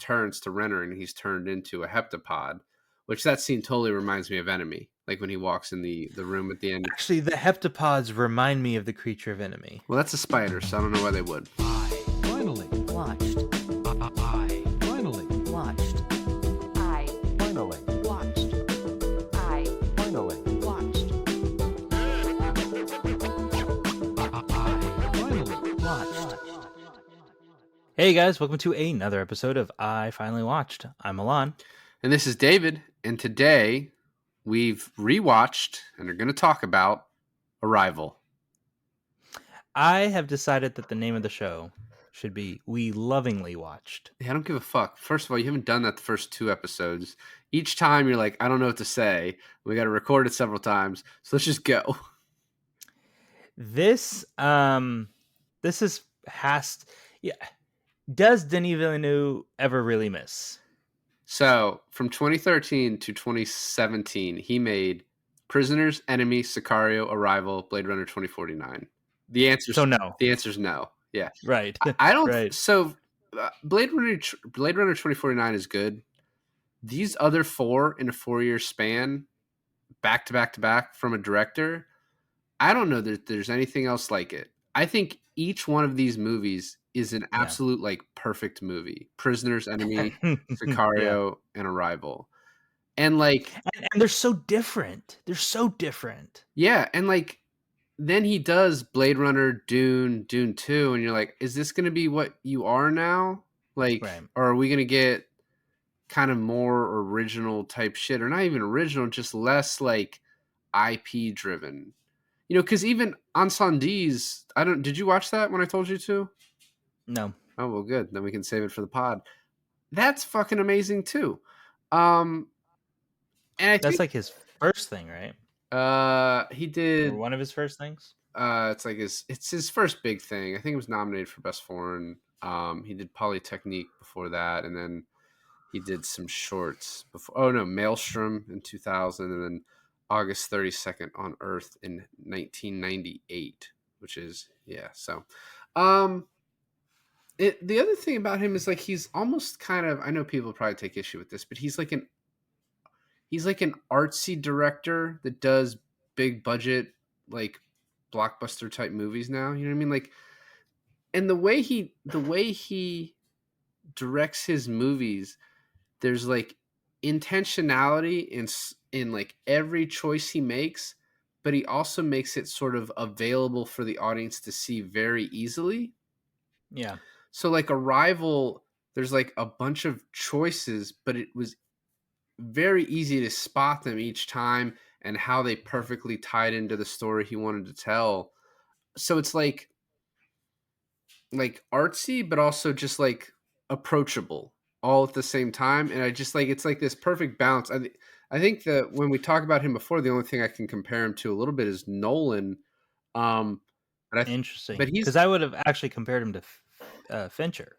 returns to Renner and he's turned into a heptapod, which that scene totally reminds me of Enemy. Like when he walks in the room at the end. Actually, the heptapods remind me of the creature of Enemy. Well, that's a spider, so I don't know why they would. I finally Watched. I finally Watched. I finally watched. I finally watched. I finally Watched. Hey guys, welcome to another episode of I Finally Watched. I'm Milan. And this is David, and today we've rewatched and are going to talk about Arrival. I have decided that the name of the show should be We Lovingly Watched. Yeah, I don't give a fuck. First of all, you haven't done that the first 2 episodes. Each time you're like, I don't know what to say. We got to record it several times, so let's just go. This is does Denis Villeneuve ever really miss? So, from 2013 to 2017, he made Prisoners, Enemy, Sicario, Arrival, Blade Runner 2049. The answer's no. The answer's no. Yeah. Right. I don't. Right. So, Blade Runner 2049 is good. These other 4 in a 4-year span, back to back to back from a director, I don't know that there's anything else like it. I think each one of these movies is an absolute perfect movie. Prisoners, Enemy, Sicario, and Arrival. And and they're so different. They're so different. Yeah, and then he does Blade Runner, Dune 2, and you're like, is this going to be what you are now? Right. Or are we going to get kind of more original type shit, or not even original, just less IP driven? Because even Incendies, did you watch that when I told you to? No. Oh, well, good. Then we can save it for the pod. That's fucking amazing too. And that's like his first thing, right? He did one of his first things. It's his first big thing. I think he was nominated for Best Foreign. He did Polytechnique before that, and then he did some shorts before. Oh no, Maelstrom in 2000, and then August 32nd on Earth in 1998, which is So, the other thing about him is he's almost kind of. I know people probably take issue with this, but he's like an artsy director that does big budget blockbuster type movies now. You know what I mean? And the way he directs his movies, there's intentionality in every choice he makes, but he also makes it sort of available for the audience to see very easily. Yeah. So Arrival, there's a bunch of choices, but it was very easy to spot them each time and how they perfectly tied into the story he wanted to tell. So it's artsy, but also just approachable all at the same time. And I just it's this perfect balance. I think that when we talk about him before, the only thing I can compare him to a little bit is Nolan. Interesting. But because I would have actually compared him to Fincher.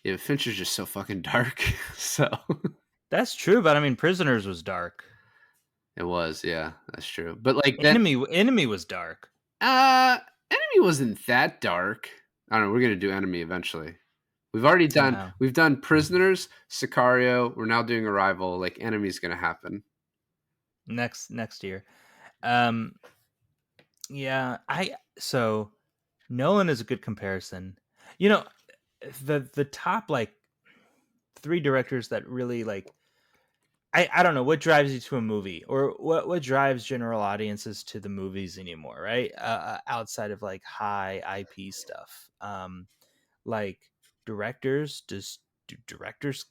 Yeah, Fincher's just so fucking dark. So that's true, but I mean, Prisoners was dark. It was, yeah, that's true. But Enemy was dark. Enemy wasn't that dark. I don't know. We're gonna do Enemy eventually. We've already done. Wow. We've done Prisoners, Sicario. We're now doing Arrival. Enemy's gonna happen next year. Yeah. So Nolan is a good comparison. The top 3 directors that really I don't know what drives you to a movie, or what drives general audiences to the movies anymore, right? Outside of high IP stuff, directors. Do directors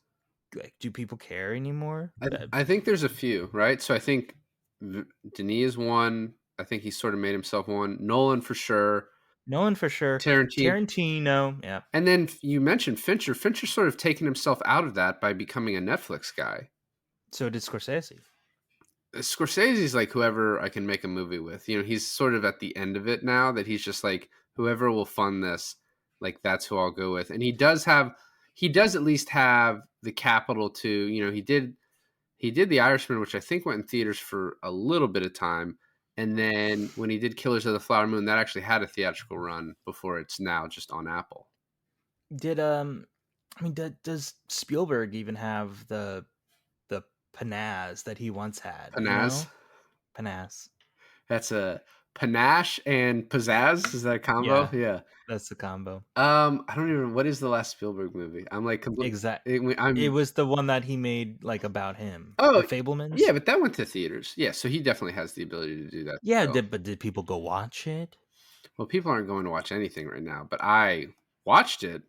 do people care anymore? I think there's a few, right? So I think Denis is one. I think he sort of made himself one. Nolan for sure. Tarantino, yeah. And then you mentioned Fincher. Fincher's sort of taken himself out of that by becoming a Netflix guy. So did Scorsese. Scorsese's whoever I can make a movie with. He's sort of at the end of it now, that he's just whoever will fund this, that's who I'll go with. And he does at least have the capital to, he did The Irishman, which I think went in theaters for a little bit of time. And then when he did Killers of the Flower Moon, that actually had a theatrical run before it's now just on Apple. Did I mean, does Spielberg even have the panache that he once had? You Panaz. know, panache. That's a panache and pizzazz. Is that a combo? Yeah, Yeah. that's the combo. I don't even. What is the last Spielberg movie? I'm like complete. Exact. It I'm. was the one that he made like about him, The Oh, yeah, Fablemans. but that went to theaters. Yeah, so he definitely has the ability to do that Yeah, still. but did people go watch it? Well, people aren't going to watch anything right now, but I watched it.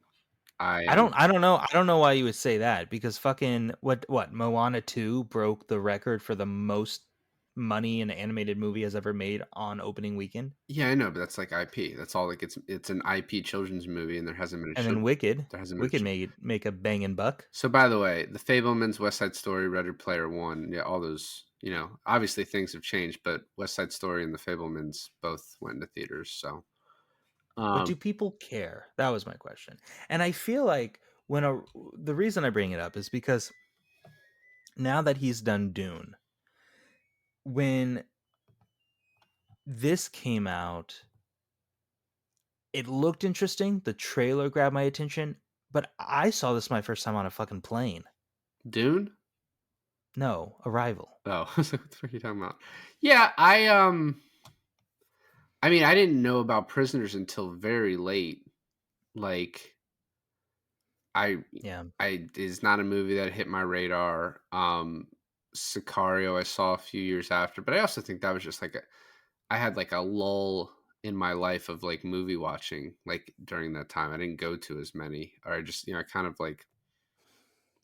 I I don't know. I don't know why you would say that because fucking what Moana 2 broke the record for the most money an animated movie has ever made on opening weekend. Yeah, I know, but that's like IP. That's all. Like it's an IP children's movie, and there hasn't been a And then there hasn't been a Wicked make a banging buck. So, by the way, The Fablemans, West Side Story, Ready Player One, yeah, all those, obviously things have changed, but West Side Story and The Fablemans both went into theaters. So, But do um, people care? That was my question. And I feel like the reason I bring it up is because now that he's done Dune, when this came out, it looked interesting. The trailer grabbed my attention, but I saw this my first time on a fucking plane. Dune. No, Arrival. Oh, I was like, what the fuck are you talking about? Yeah, I mean, I didn't know about Prisoners until very late. Like, I, Yeah. I is not a movie that hit my radar. Sicario, I saw a few years after, but I also think that was just like I had like a lull in my life of like movie watching like during that time. I didn't go to as many, or I just I kind of like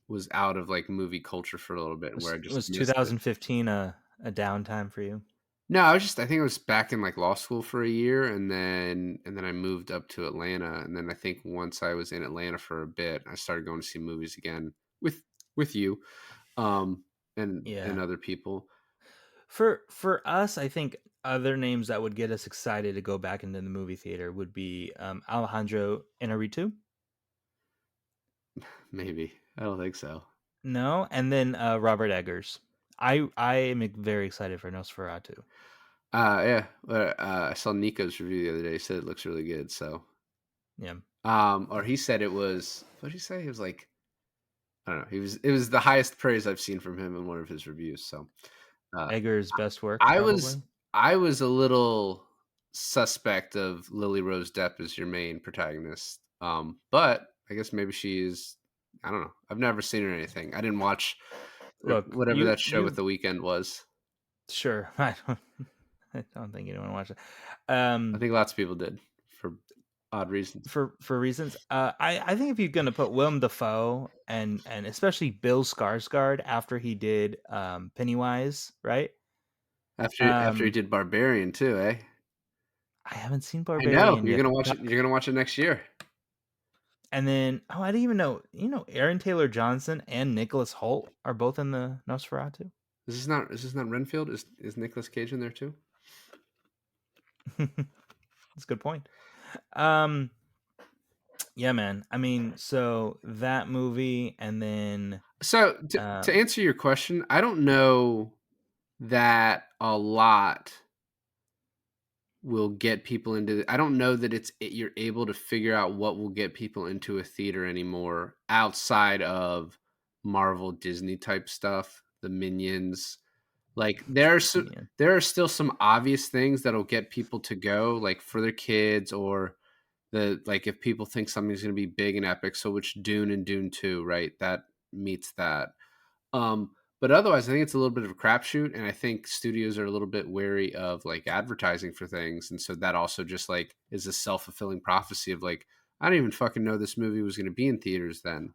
was out of like movie culture for a little bit, where I just Was missed it. 2015 a downtime for you? No, I think I was back in like law school for a year, and then I moved up to Atlanta, and then I think once I was in Atlanta for a bit, I started going to see movies again with you, um, and Yeah. other people. For us, I think other names that would get us excited to go back into the movie theater would be Alejandro Inarritu. Maybe I don't think so. No, and then Robert Eggers. I am very excited for Nosferatu. Yeah, I saw Nico's review the other day. He said it looks really good. So, Yeah. or he said it was. What did he say? It was like I don't know. It was the highest praise I've seen from him in one of his reviews. So, uh, Eggers' best work, I was probably. I was a little suspect of Lily Rose Depp as your main protagonist. But I guess maybe she's. I don't know. I've never seen her in anything. I didn't watch Look, whatever that show with you the weekend was. sure. I don't think anyone watched it. I think lots of people did for odd reasons. For reasons. I think if you're gonna put Willem Dafoe and especially Bill Skarsgård after he did Pennywise, right? After he did Barbarian too, eh? I haven't seen I know. Barbarian You're yet. gonna watch it. You're gonna watch it next year. And then I didn't even know. Aaron Taylor Johnson and Nicholas Hoult are both in the Nosferatu. Is this not Renfield? Is Nicolas Cage in there too? That's a good point. Um, yeah, man. I mean, so that movie, and then So to um, answer your question, I don't know that a lot will get people into. I don't know that you're able to figure out what will get people into a theater anymore outside of Marvel Disney type stuff, the Minions. Like yeah. there are still some obvious things that'll get people to go, like for their kids or like if people think something's going to be big and epic. So which Dune and Dune 2, right? That meets that. But otherwise, I think it's a little bit of a crapshoot, and I think studios are a little bit wary of like advertising for things, and so that also just like is a self fulfilling prophecy of like I don't even fucking know this movie was going to be in theaters then.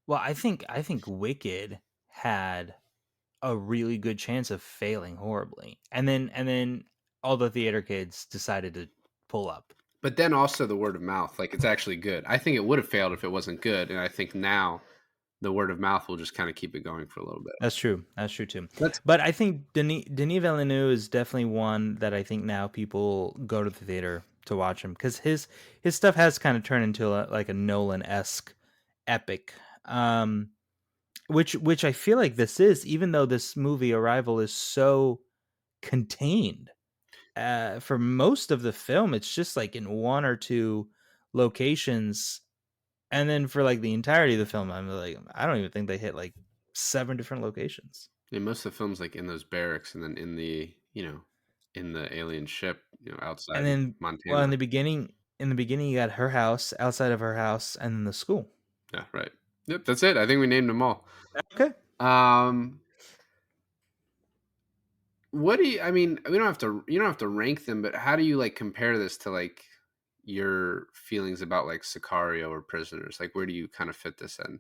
Well, I think Wicked had a really good chance of failing horribly, and then all the theater kids decided to pull up. But then also the word of mouth, like it's actually good. I think it would have failed if it wasn't good, and I think now the word of mouth will just kind of keep it going for a little bit. That's true. That's true too. Let's But I think Denis Villeneuve is definitely one that I think now people go to the theater to watch him because his stuff has kind of turned into like a Nolan-esque epic. Which I feel like this is, even though this movie Arrival is so contained. For most of the film, it's just like in one or two locations And then for like the entirety of the film, I'm like, I don't even think they hit like 7 different locations. Yeah, most of the films like in those barracks and then in the in the alien ship, outside And then, well, Montana. in the beginning, you got her house, outside of her house, and then the school. Yeah, right. Yep, that's it. I think we named them all. Okay. Um, what do you? I mean, we don't have to. You don't have to rank them, but how do you like compare this to like your feelings about like Sicario or Prisoners? Like, where do you kind of fit this in?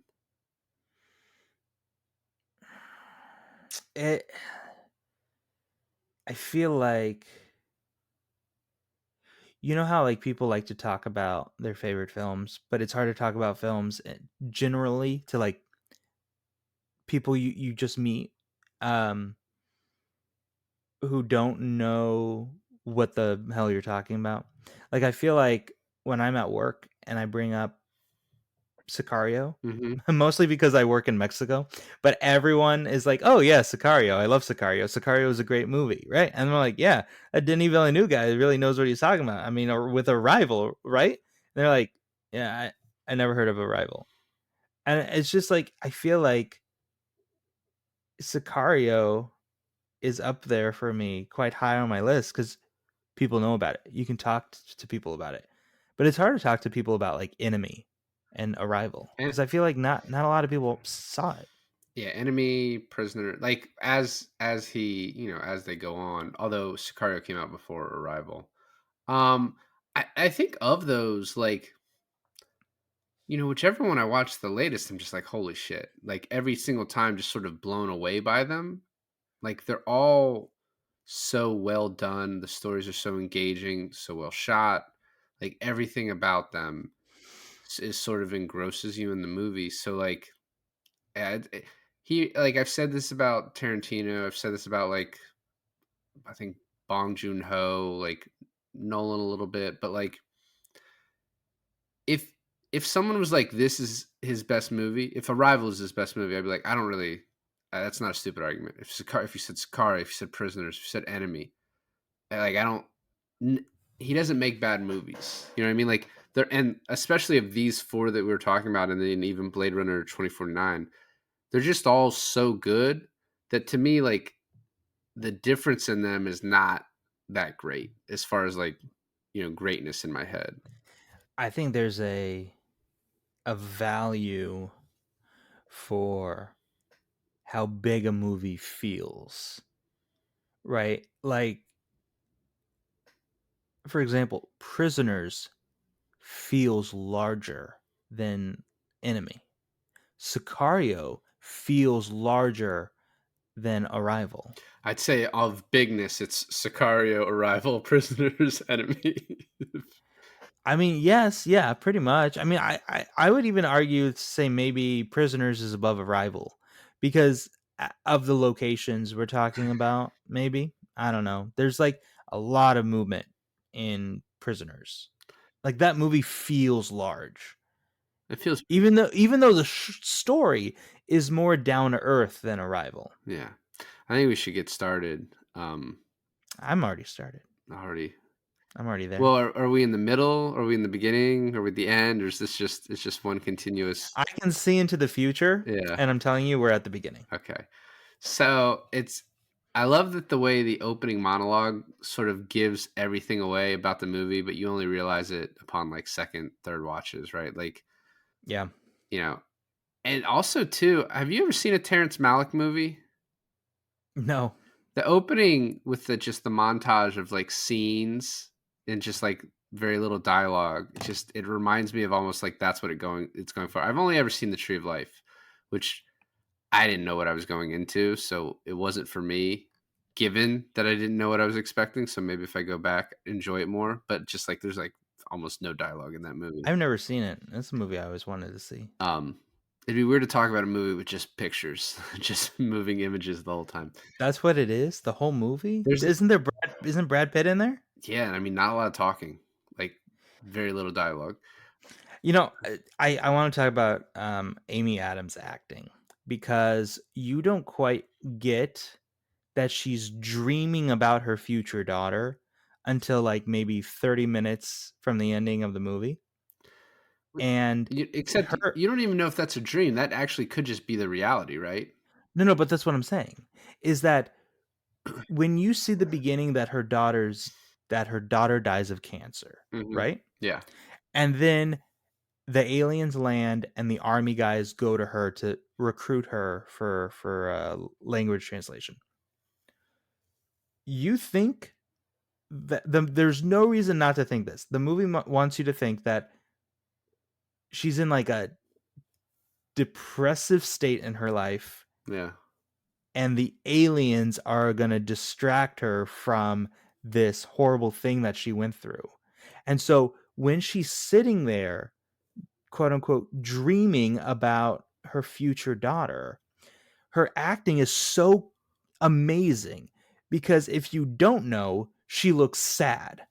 It. I feel like you know how like people like to talk about their favorite films, but it's hard to talk about films generally to like people you just meet um who don't know what the hell you're talking about. Like I feel like when I'm at work and I bring up Sicario, Mm-hmm. mostly because I work in Mexico, but everyone is like, "Oh yeah, Sicario. I love Sicario. Sicario is a great movie, right?" And I'm like, "Yeah, that Denis Villeneuve guy really knows what he's talking about. I mean, or with Arrival, right?" And they're like, "Yeah, I never heard of Arrival." And it's just like I feel like Sicario is up there for me, quite high on my list because people know about it. You can talk to people about it, but it's hard to talk to people about like Enemy and Arrival And because I feel like not a lot of people saw it. yeah, Enemy, Prisoner, like as he, as they go on. Although Sicario came out before Arrival. Um, I think of those like whichever one I watch the latest, I'm just like, holy shit! Like every single time, just sort of blown away by them. Like they're all so well done. The stories are so engaging, so well shot. Like everything about them is sort of engrosses you in the movie. So like, he like I've said this about Tarantino. I've said this about like I think Bong Joon Ho, like Nolan a little bit, but like if if someone was like, this is his best movie, if Arrival is his best movie, I'd be like, I don't really. That's not a stupid argument. If you said Sicario, if you said Prisoners, if you said Enemy, like I don't. He doesn't make bad movies. You know what I mean? Like there, and especially of these four that we were talking about, and then even Blade Runner 2049, they're just all so good that to me, like the difference in them is not that great as far as like greatness in my head. I think there's a value for how big a movie feels, right? Like for example, Prisoners feels larger than Enemy. Sicario feels larger than Arrival. I'd say of bigness, it's Sicario, Arrival, Prisoners, Enemy. I mean, yes, yeah, pretty much. I mean, I would even argue to say maybe Prisoners is above Arrival because of the locations we're talking about. Maybe I don't know. There's like a lot of movement in Prisoners. Like that movie feels large, It feels even though the story is more down to earth than Arrival. yeah. I think we should get started. I'm already started. Already. I'm already there. Well, are we in the middle? Are we in the beginning? Are we at the end? Or is this just it's just one continuous? I can see into the future, Yeah. and I'm telling you, we're at the beginning. Okay. So I love that the way the opening monologue sort of gives everything away about the movie, but you only realize it upon like second, third watches, right? Like, Yeah. you know, and also too, have you ever seen a Terrence Malick movie? No. The opening with just the montage of like scenes and just like very little dialogue, it reminds me of almost like that's what it's going for. I've only ever seen The Tree of Life, which I didn't know what I was going into, so it wasn't for me, given that I didn't know what I was expecting. So maybe if I go back, enjoy it more. But just like there's like almost no dialogue in that movie. I've never seen it. That's a movie I always wanted to see. It'd be weird to talk about a movie with just pictures, just moving images the whole time. That's what it is. The whole movie. There's Isn't Brad Pitt in there? yeah, I mean not a lot of talking, like very little dialogue. You know, I want to talk about Amy Adams acting because you don't quite get that she's dreaming about her future daughter until like maybe 30 minutes from the ending of the movie. And Except her you don't even know if that's a dream. That actually could just be the reality, right? no, but that's what I'm saying, is that when you see the beginning that her daughter dies of cancer, Hmm. right? Yeah. And then the aliens land and the army guys go to her to recruit her for language translation. You think that there's no reason not to think this. The movie wants you to think that she's in like a depressive state in her life, Yeah. and the aliens are going to distract her from this horrible thing that she went through. And so when she's sitting there, quote unquote, dreaming about her future daughter, her acting is so amazing, because if you don't know, she looks sad.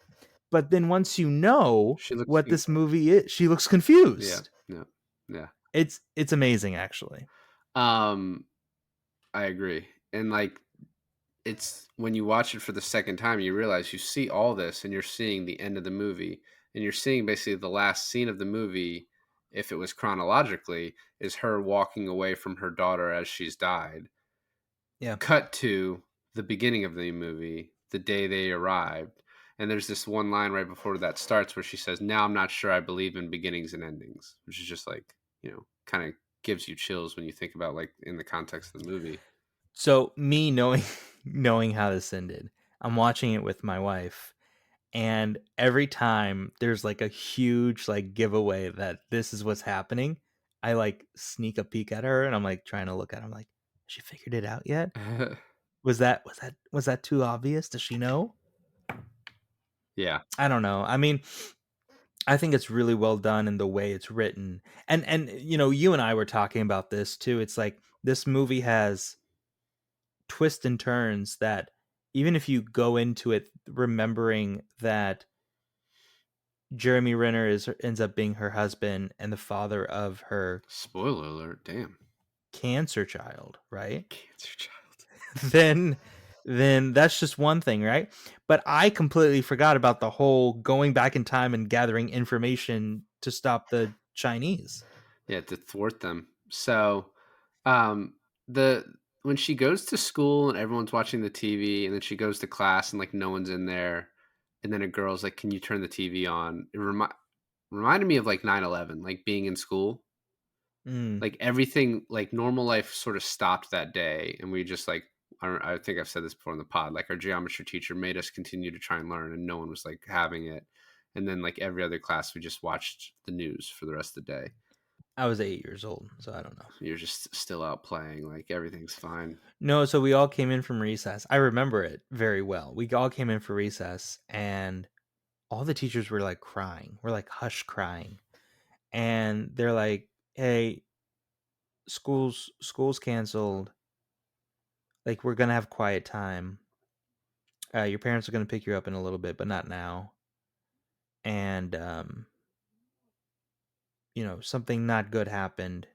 But then once you know She looks. what this movie is, she looks Yeah. confused. Yeah. Yeah. It's amazing, actually. Um, I agree. And like, it's when you watch it for the second time, you realize you see all this, and you're seeing the end of the movie, and you're seeing basically the last scene of the movie. If it was chronologically, is her walking away from her daughter as she's died. Yeah. Cut to the beginning of the movie, the day they arrived. And there's this one line right before that starts where she says, "Now I'm not sure I believe in beginnings and endings," which is just like, kind of gives you chills when you think about like in the context of the movie. So me knowing knowing how this ended, I'm watching it with my wife, and every time there's like a huge like giveaway that this is what's happening, I like sneak a peek at her, and I'm like trying to look at her. I'm like, has she figured it out yet? Was that too obvious? Does she know? Yeah. I don't know. I mean, I think it's really well done in the way it's written. And you and I were talking about this too. It's like this movie has twists and turns that, even if you go into it remembering that Jeremy Renner ends up being her husband and the father of her Spoiler alert. Damn. cancer child, right? Cancer child. then then that's just one thing, right? But I completely forgot about the whole going back in time and gathering information to stop the Chinese. Yeah, to thwart them. So, um, the when she goes to school and everyone's watching the TV, and then she goes to class and like no one's in there, and then a girl's like, "Can you turn the TV on?" It reminded me of like 9/11, like being in school. Mm, Like everything, like normal life sort of stopped that day, and we just like, I think I've said this before in the pod, like our geometry teacher made us continue to try and learn, and no one was like having it. And then like every other class, we just watched the news for the rest of the day. I was 8 years old, so I don't know. You're just still out playing, like everything's fine. No, so we all came in from recess. I remember it very well. We all came in for recess, and all the teachers were like crying. We're like hush crying. And they're like, "Hey, school's canceled. Like, we're going to have quiet time. Your parents are going to pick you up in a little bit, but not now. And something not good happened.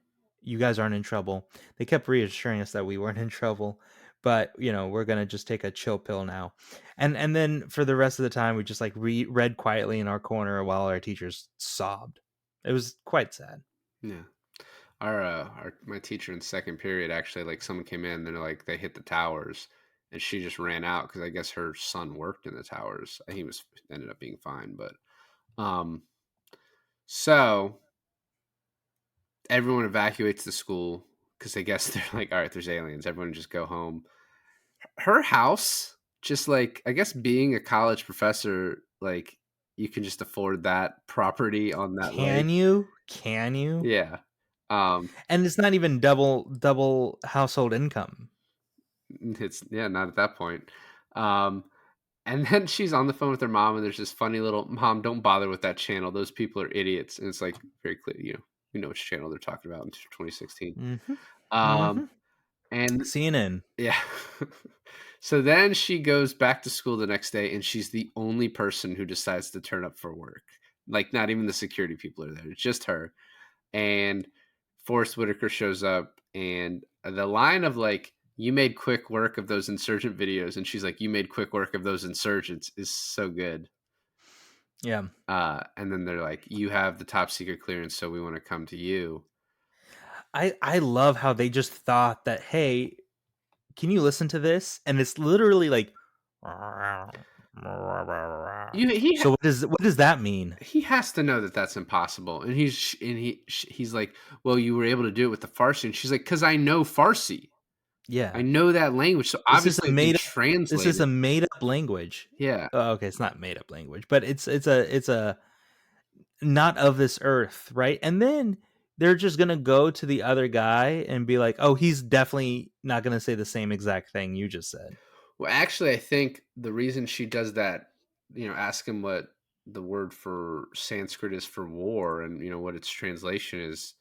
You guys aren't in trouble." They kept reassuring us that we weren't in trouble, but we're gonna just take a chill pill now. And then for the rest of the time, we just like read quietly in our corner while our teachers sobbed. It was quite sad. Yeah. Our my teacher in second period, actually, like someone came in, and they're like they hit the towers, and she just ran out because I guess her son worked in the towers. He was ended up being fine, but um, so everyone evacuates the school because I guess they're like, all right, there's aliens. Everyone just go home. Her house, just like I guess being a college professor, like you can just afford that property on that Can lake. you? Can you? Yeah. Um, And it's not even double household income. it's yeah, not at that point. Um, and then she's on the phone with her mom, and there's this funny little mom. Don't bother with that channel. Those people are idiots. And it's like very clear, you know which channel they're talking about in 2016. Mm-hmm. Um, Mm-hmm. and CNN. yeah. So then she goes back to school the next day, and she's the only person who decides to turn up for work. Like, not even the security people are there. It's just her. And Forrest Whitaker shows up, and the line of, like, "You made quick work of those insurgent videos," and she's like, "You made quick work of those insurgents," is so good. Yeah. And then they're like, "You have the top secret clearance, so we want to come to you." I love how they just thought that, hey, can you listen to this? And it's literally like You he so what does that mean? he has to know that that's impossible, and he's like, "Well, you were able to do it with the Farsi," and she's like, "'Cause I know Farsi, I Yeah. know that language, so This is a obviously I can made up this translate is it." a made up language. Yeah. Oh, okay, it's not made up language, but it's a not of this earth, right? And then they're just gonna go to the other guy and be like, "Oh, he's definitely not gonna say the same exact thing you just said." Well, actually, I think the reason she does that, ask him what the word for Sanskrit is for war, and what its translation is,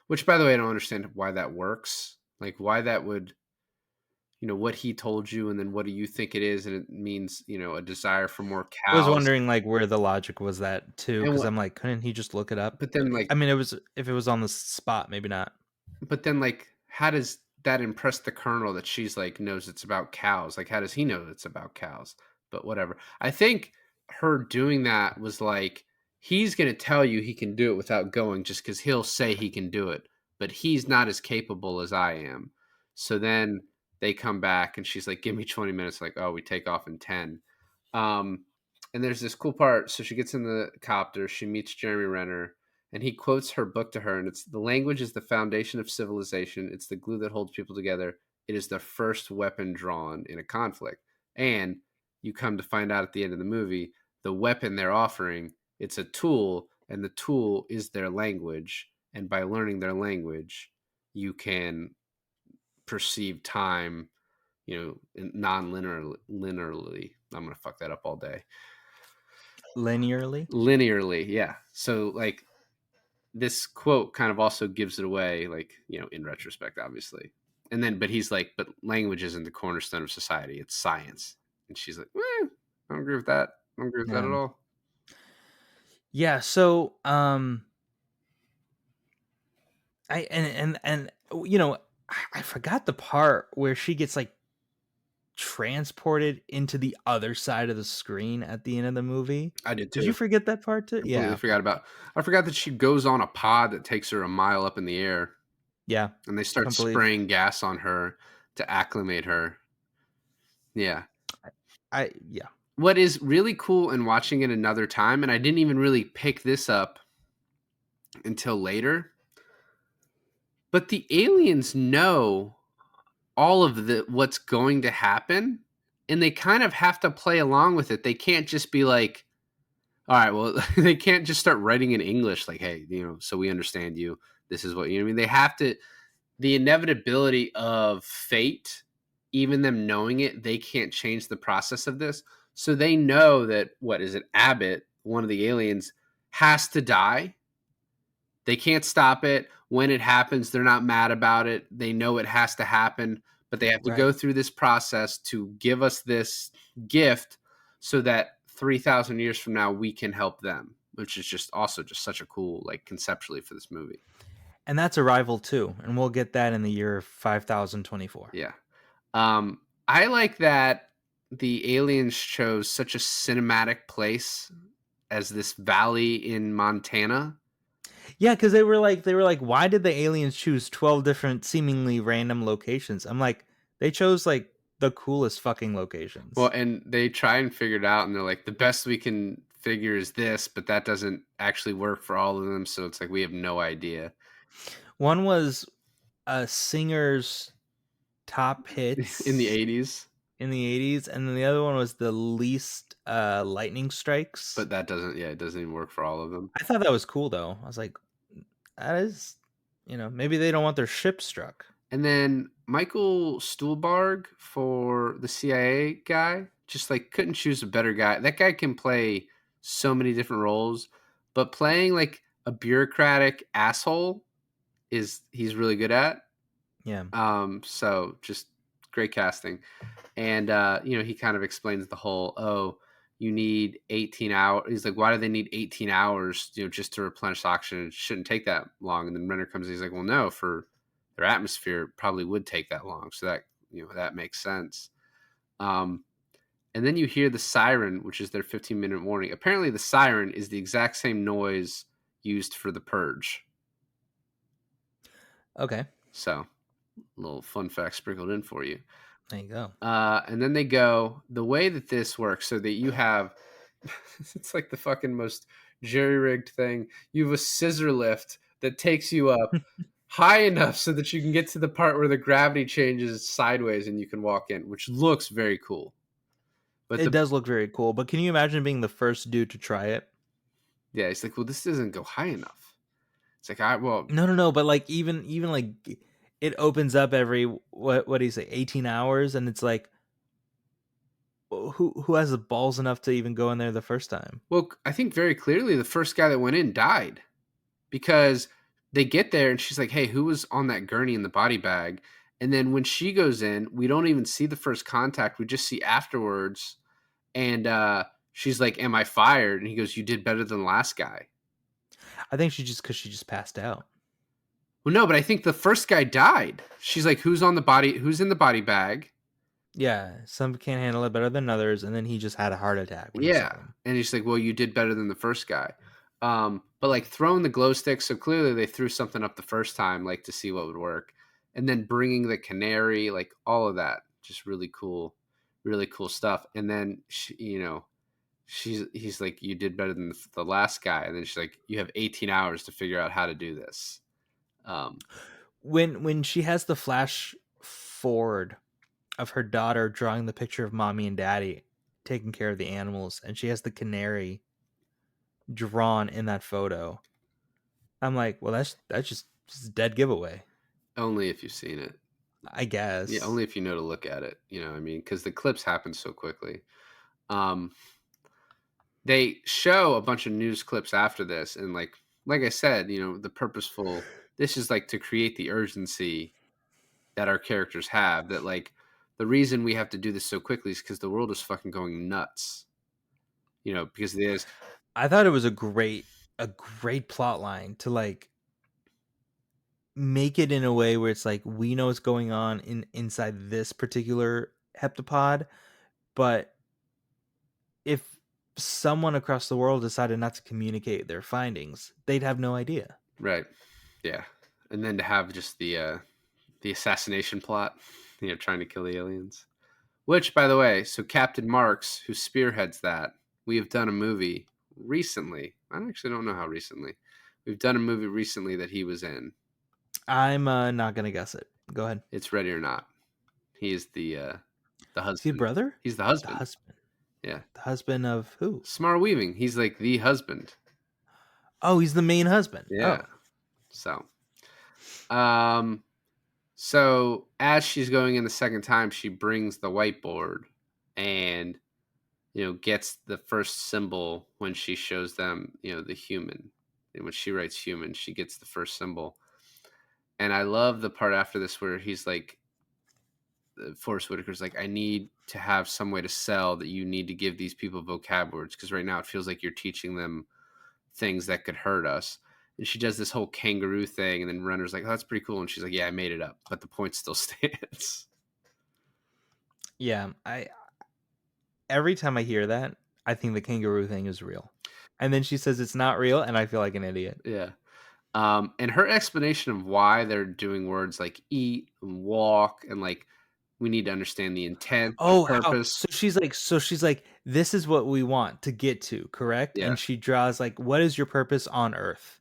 which, by the way, I don't understand why that works. Like, why that would, what he told you, and then what do you think it is, and it means, a desire for more I was cows, wondering like where the logic was that too, and because what, I'm like, couldn't he just look it up? but then like I mean, it was if it was on the spot, maybe not. But then, like, how does that impress the colonel that she's like knows it's about cows? Like, how does he know it's about cows? But whatever. I think her doing that was like, he's going to tell you he can do it without going just because he'll say he can do it, but he's not as capable as I am. So then they come back and she's like, give me 20 minutes. Like, oh, we take off in 10. Um, and there's this cool part. So she gets in the copter, she meets Jeremy Renner, and he quotes her book to her, and it's, "The language is the foundation of civilization. It's the glue that holds people together. It is the first weapon drawn in a conflict." And you come to find out at the end of the movie, the weapon they're offering, it's a tool, and the tool is their language. And by learning their language, you can perceive time, non-linearly. I'm gonna fuck that up all day. Linearly. Linearly, yeah. So like, this quote kind of also gives it away, like, in retrospect, obviously. And then, but he's like, but language isn't the cornerstone of society, it's science. And she's like, I don't agree with that. I don't agree with that at Yeah. all. Yeah. So, and I forgot the part where she gets like transported into the other side of the screen at the end of the movie. I did Did you too. forget that part too? Completely Yeah. forgot about. I forgot that she goes on a pod that takes her a mile up in the air, Yeah. and they start Complete. spraying gas on her to acclimate her. Yeah. Yeah. What is really cool in watching it another time, and I didn't even really pick this up until later, but the aliens know all of the what's going to happen, and they kind of have to play along with it. They can't just be like, all right, well, they can't just start writing in English like, hey, so we understand you, this is what I mean. They have to, the inevitability of fate, even them knowing it, they can't change the process of this. So they know that, what is it, Abbott, one of the aliens, has to die. They can't stop it. When it happens, they're not mad about it. They know it has to happen, but they have to go Right. through this process to give us this gift so that 3,000 years from now we can help them, which is just also just such a cool, like, conceptually for this movie. And that's Arrival too, and we'll get that in the year 5024. Yeah. I like that the aliens chose such a cinematic place as this valley in Montana. Yeah, because they were like, why did the aliens choose 12 different seemingly random locations? I'm like, they chose like the coolest fucking locations. Well, and they try and figure it out, and they're like, the best we can figure is this, but that doesn't actually work for all of them. So it's like, we have no idea. One was a singer's top hits In the 80s, in the 80s, and then the other one was the least lightning strikes. but that doesn't, it doesn't even work for all of them. I thought that was cool though. I was like, that is, maybe they don't want their ship struck. And then Michael Stuhlbarg for the CIA guy, just like couldn't choose a better guy. That guy can play so many different roles, but playing like a bureaucratic asshole he's really good at. Yeah. So just great casting. And he kind of explains the whole, you need 18 hours. He's like, why do they need 18 hours, just to replenish oxygen? It shouldn't take that long. And then Renner comes, he's like, well, no, for their atmosphere, it probably would take that long. So that, that makes sense. And and then you hear the siren, which is their 15-minute warning. Apparently, the siren is the exact same noise used for the purge. Okay. So, a little fun fact sprinkled in for you. There you go. And then they go, the way that this works, so that you have, it's like the fucking most jerry-rigged thing. You have a scissor lift that takes you up high enough so that you can get to the part where the gravity changes sideways and you can walk in, which looks very cool. But It does look very cool, but can you imagine being the first dude to try it? yeah, it's like, well, this doesn't go high enough. It's like, No, but like even like it opens up every what do you say 18 hours, and it's like who has the balls enough to even go in there the first time? well, I think very clearly the first guy that went in died because they get there and she's like, hey, who was on that gurney in the body bag? And then when she goes in, we don't even see the first contact. We just see afterwards. And she's like, am I fired? And he goes, you did better than the last guy. I think she just passed out. Well, no, but I think the first guy died. She's like, who's in the body bag? Yeah, some can't handle it better than others, and then he just had a heart attack when he Yeah. saw him. And he's like, well, you did better than the first guy. But like throwing the glow sticks, so clearly they threw something up the first time, like to see what would work. And then bringing the canary, like all of that, just really cool stuff. And then, he's like, you did better than the last guy. And then she's like, you have 18 hours to figure out how to do this. When she has the flash forward of her daughter drawing the picture of mommy and daddy taking care of the animals, and she has the canary drawn in that photo, I'm like, well, that's just a dead giveaway. Only if you've seen it. I guess. Yeah, only if you know to look at it. You know what I mean? Because the clips happen so quickly. They show a bunch of news clips after this, and like I said, the purposeful. This is like to create the urgency that our characters have. That like the reason we have to do this so quickly is because the world is fucking going nuts. Because there's. I thought it was a great plot line to like make it in a way where it's like we know what's going on inside this particular heptapod, but if someone across the world decided not to communicate their findings, they'd have no idea. Right. Yeah. And then to have just the assassination plot, trying to kill the aliens. Which, by the way, so Captain Marks, who spearheads that, we have done a movie recently. I actually don't know how recently. We've done a movie recently that he was in. I'm not gonna guess it. Go ahead. It's Ready or Not. He is the husband. Is he a brother? He's the husband. The husband. Yeah. The husband of who? Samara Weaving. He's like the husband. Oh, he's the main husband. Yeah. Oh. So as she's going in the second time, she brings the whiteboard and gets the first symbol when she shows them, the human. And when she writes human, she gets the first symbol. And I love the part after this where he's like, Forrest Whitaker's like, I need to have some way to sell that you need to give these people vocab words, because right now it feels like you're teaching them things that could hurt us. And she does this whole kangaroo thing, and then Renner's like, oh, that's pretty cool. And she's like, yeah, I made it up, but the point still stands. Yeah, every time I hear that, I think the kangaroo thing is real. And then she says it's not real, and I feel like an idiot. Yeah. And her explanation of why they're doing words like eat and walk and like we need to understand the intent, the purpose. So she's like, this is what we want to get to, correct? Yeah. And she draws like, what is your purpose on Earth?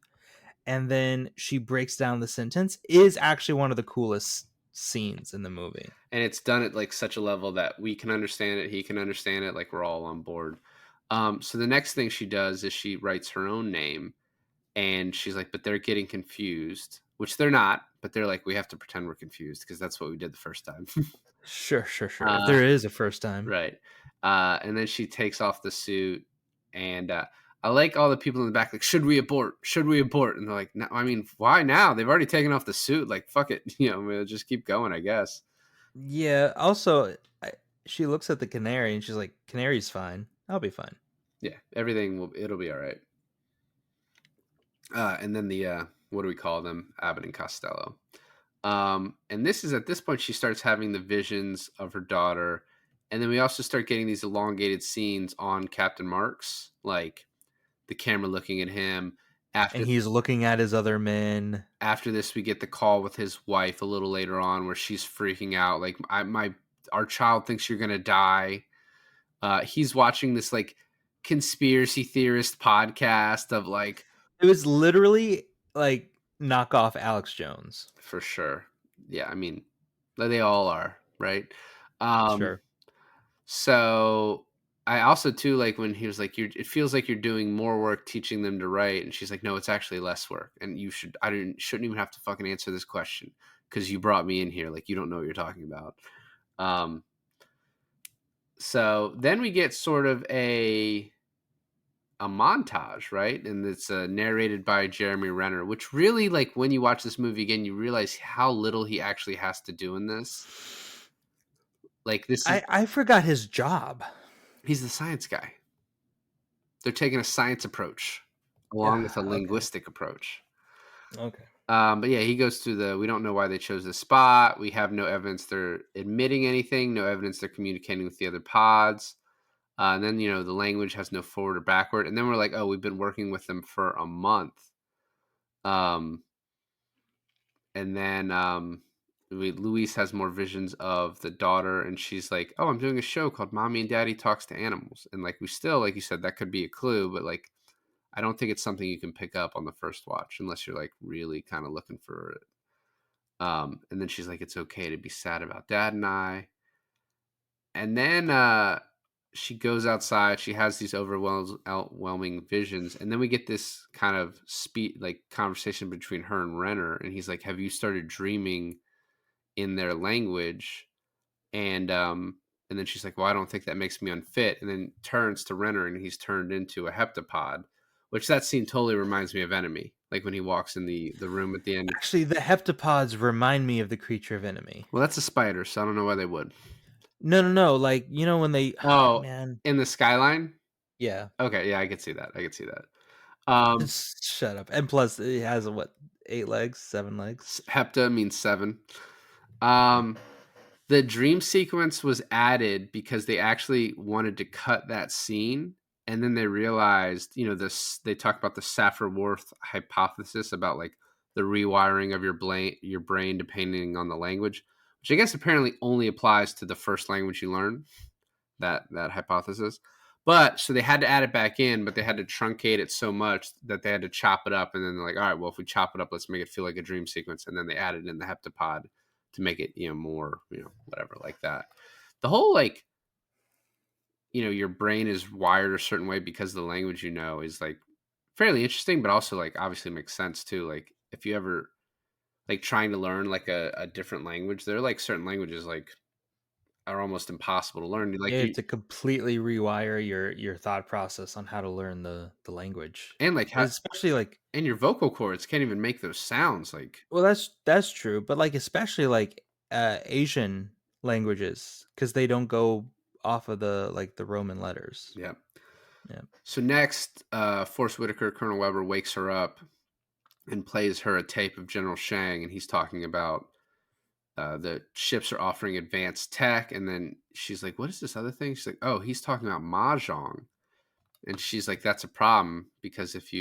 And then she breaks down the sentence. Is actually one of the coolest scenes in the movie. And it's done at like such a level that we can understand it, he can understand it, like we're all on board. So the next thing she does is she writes her own name, and she's like, but they're getting confused, which they're not, but they're like, we have to pretend we're confused because that's what we did the first time. Sure. If there is a first time. Right. And then she takes off the suit, and I like all the people in the back, like, should we abort? Should we abort? And they're like, no, I mean, why now? They've already taken off the suit. Like, fuck it. We'll just keep going, I guess. Yeah. Also, she looks at the canary and she's like, canary's fine. I'll be fine. Yeah. It'll be all right. And then the, what do we call them? Abbott and Costello. And this is at this point, she starts having the visions of her daughter. And then we also start getting these elongated scenes on Captain Marks, like the camera looking at him. And he's looking at his other men. After this, we get the call with his wife a little later on, where she's freaking out, like our child thinks you're gonna die. He's watching this like conspiracy theorist podcast of like, It was literally like knockoff Alex Jones. for sure. Yeah, I mean, they all are, right? Sure. So I also too like when he was like, it feels like you're doing more work teaching them to write, and she's like, no, it's actually less work, and shouldn't even have to fucking answer this question because you brought me in here, like you don't know what you're talking about. So then we get sort of a montage, right? And it's narrated by Jeremy Renner, which really, like, when you watch this movie again, you realize how little he actually has to do in this. Like, this is, I forgot his job. he's the science guy. They're taking a science approach along with a Okay. linguistic approach. Okay. But yeah, he goes through we don't know why they chose this spot. We have no evidence they're admitting anything, no evidence they're communicating with the other pods. And then, the language has no forward or backward. And then we're like, oh, we've been working with them for a month. And then Louise has more visions of the daughter, and she's like, oh, I'm doing a show called Mommy and Daddy Talks to Animals. And like, we still, like you said, that could be a clue, but like, I don't think it's something you can pick up on the first watch unless you're like really kind of looking for it. And then she's like, it's okay to be sad about Dad and I. And then she goes outside. She has these overwhelming visions, and then we get this kind of conversation between her and Renner. And he's like, "Have you started dreaming in their language?" And then she's like, "Well, I don't think that makes me unfit." And then turns to Renner, and he's turned into a heptapod, which that scene totally reminds me of Enemy, like when he walks in the room at the end. Actually, the heptapods remind me of the creature of Enemy. Well, that's a spider, so I don't know why they would. No. Like, when they... Oh, man. in the skyline? Yeah. Okay, yeah, I could see that. Shut up. And plus, it has, 8 legs? 7 legs? Hepta means 7. The dream sequence was added because they actually wanted to cut that scene, and then they realized, they talk about the Saffir-Whorf hypothesis about like the rewiring of your brain depending on the language, which I guess apparently only applies to the first language you learn, that hypothesis. But so they had to add it back in, but they had to truncate it so much that they had to chop it up. And then they're like, all right, well, if we chop it up, let's make it feel like a dream sequence. And then they added in the heptapod to make it, more, whatever, like that. The whole, like, your brain is wired a certain way because of the language is like fairly interesting, but also like obviously makes sense too. Like if you ever like trying to learn like a different language, there are like certain languages like are almost impossible to learn. Like you have to completely rewire your thought process on how to learn the language, and like especially like, and your vocal cords can't even make those sounds. Like, well, that's true, but like especially like Asian languages, because they don't go off of the Roman letters. Yeah. Yeah. So next, Forrest Whitaker, Colonel Weber, wakes her up and plays her a tape of General Shang, and he's talking about the ships are offering advanced tech. And then she's like, what is this other thing? She's like, oh, he's talking about mahjong. And she's like, that's a problem, because if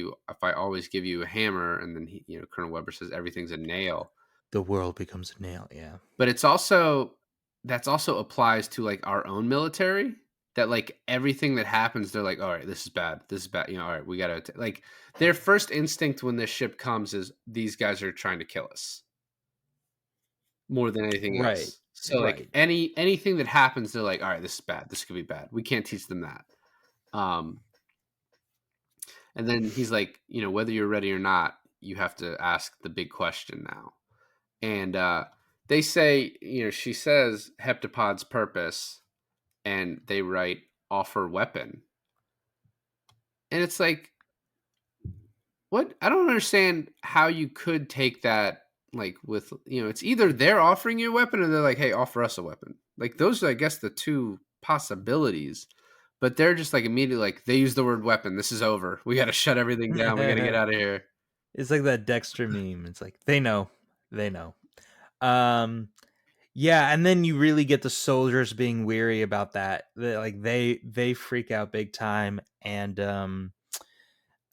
I always give you a hammer, and then Colonel Weber says everything's a nail, the world becomes a nail. Yeah. But that's also applies to like our own military, that like everything that happens, they're like, all right, this is bad. All right, we got to, like, their first instinct when this ship comes is these guys are trying to kill us more than anything else. Right. So like anything that happens, they're like, all right, this is bad. This could be bad. We can't teach them that. And then he's like, whether you're ready or not, you have to ask the big question now. And they say, she says heptapod's purpose, and they write offer weapon. And it's like, what? I don't understand how you could take that, like, with, it's either they're offering you a weapon, or they're like, hey, offer us a weapon. Like, those are, I guess, the two possibilities. But they're just like immediately like, they use the word weapon. This is over. We got to shut everything down. We got to get out of here. It's like that Dexter meme. It's like, they know. Yeah, and then you really get the soldiers being weary about that. Like they freak out big time, and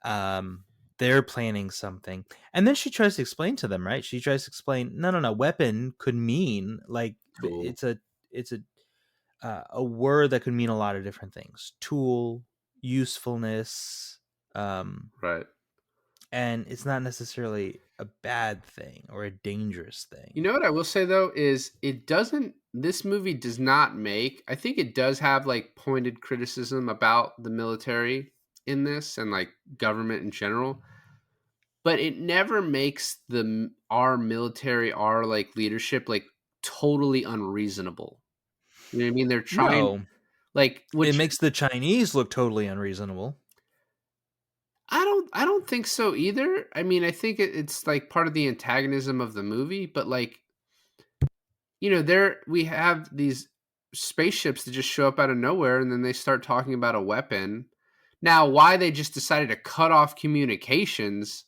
um they're planning something. And then she tries to explain to them, right? She tries to explain, no, no, no, weapon could mean like Cool. it's a word that could mean a lot of different things. Tool, usefulness, um Right. and it's not necessarily a bad thing or a dangerous You thing. know what I will say though is it doesn't. This movie does not make. I think it does have like pointed criticism about the military in this and like government in general, but it never makes our military, our like leadership, like totally unreasonable. You know what I mean? They're trying No, like it which makes the Chinese look totally unreasonable. I don't think so either. I mean, I think it's like part of the antagonism of the movie, but like there we have these spaceships that just show up out of nowhere and then they start talking about a weapon. Now, why they just decided to cut off communications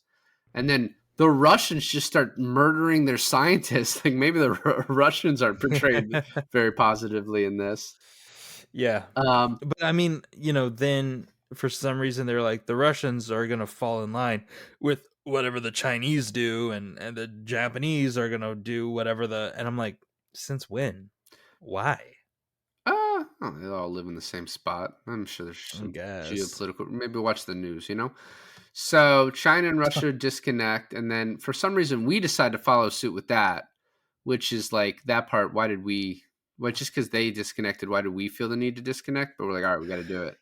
and then the Russians just start murdering their scientists, like maybe the Russians are portrayed very positively in this. Yeah. Um, But I mean, then for some reason they're like the Russians are going to fall in line with whatever the Chinese do, and the Japanese are going to do whatever and I'm like, since when? Why? oh, they all live in the same spot. I'm sure there's I some guess. geopolitical. Maybe watch the news. So China and Russia disconnect, and then for some reason we decide to follow suit with that, which is like that part. Why did we? Well, just because they disconnected, why did we feel the need to disconnect? But we're like, all right, we got to do it.